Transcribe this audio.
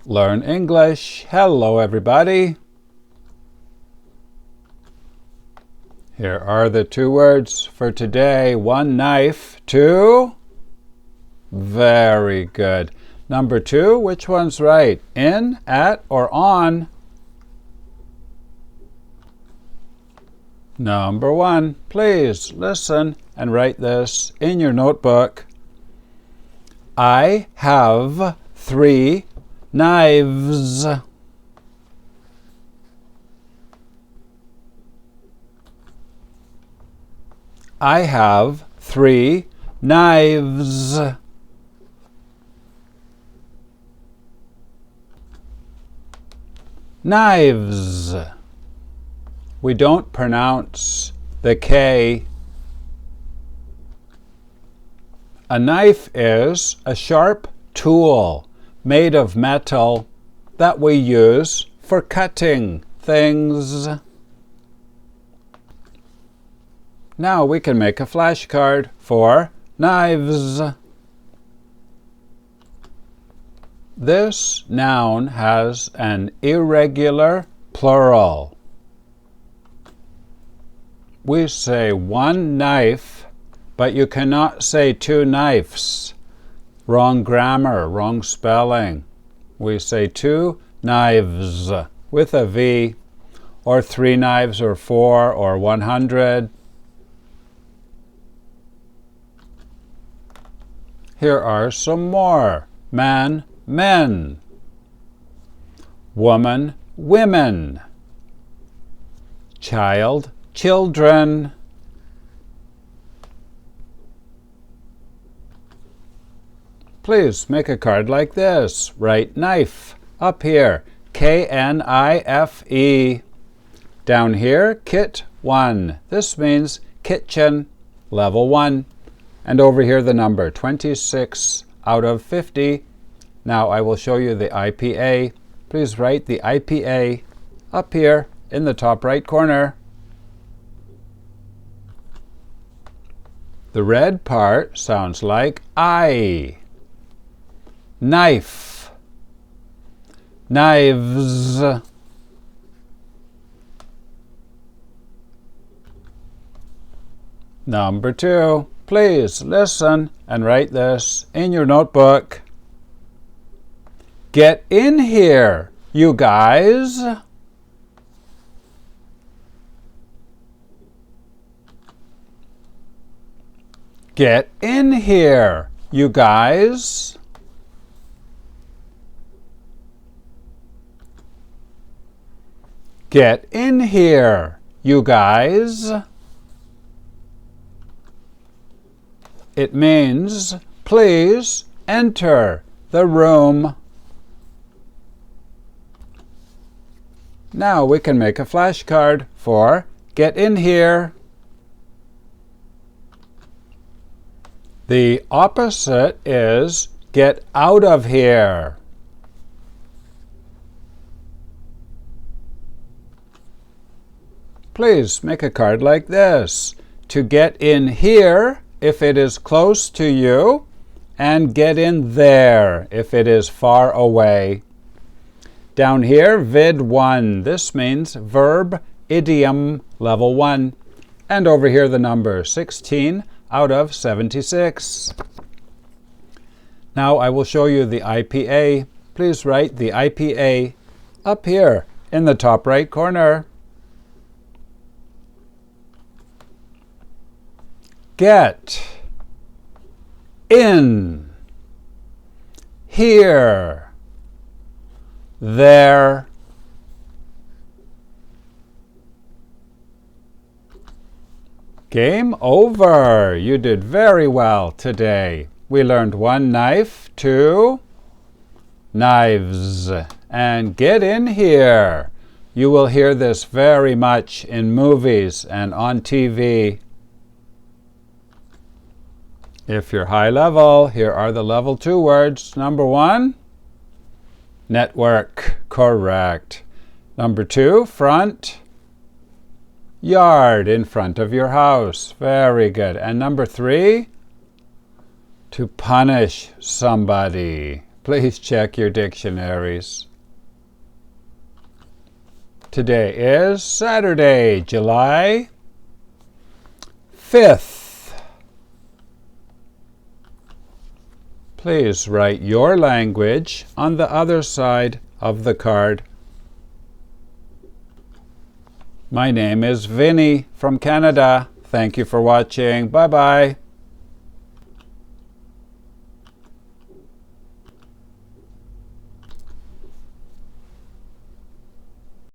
Learn English. Hello, everybody. Here are the 2 words for today. 1 knife, 2. Very good. Number 2, which one's right? In, at, or on? Number 1, please listen and write this in your notebook. I have 3 knives. I have 3 knives. Knives. We don't pronounce the K. A knife is a sharp tool made of metal that we use for cutting things. Now we can make a flashcard for knives. This noun has an irregular plural. We say 1 knife, but you cannot say 2 knives. Wrong grammar, wrong spelling. We say 2 knives with a V, or 3 knives, or 4, or 100. Here are some more. Man, men. Woman, women. Child, children. Please make a card like this. Write knife up here, K-N-I-F-E. Down here, kit 1. This means kitchen, level 1. And over here the number, 26 out of 50. Now I will show you the IPA. Please write the IPA up here in the top right corner. The red part sounds like I. Knife. Knives. Number 2. Please listen and write this in your notebook. Get in here, you guys. Get in here, you guys. Get in here, you guys. It means, please enter the room. Now we can make a flashcard for get in here. The opposite is get out of here. Please make a card like this. To get in here if it is close to you, and get in there if it is far away. Down here, vid 1. This means verb, idiom, level 1. And over here the number, 16 out of 76. Now I will show you the IPA. Please write the IPA up here in the top right corner. Get in here, there. Game over. You did very well today. We learned 1 knife, 2 knives, and get in here. You will hear this very much in movies and on TV. If you're high level, here are the level 2 words. Number 1, network. Correct. Number 2, front. Yard, in front of your house. Very good. And number 3, to punish somebody. Please check your dictionaries. Today is Saturday, July 5th. Please write your language on the other side of the card. My name is Vinny from Canada. Thank you for watching. Bye-bye.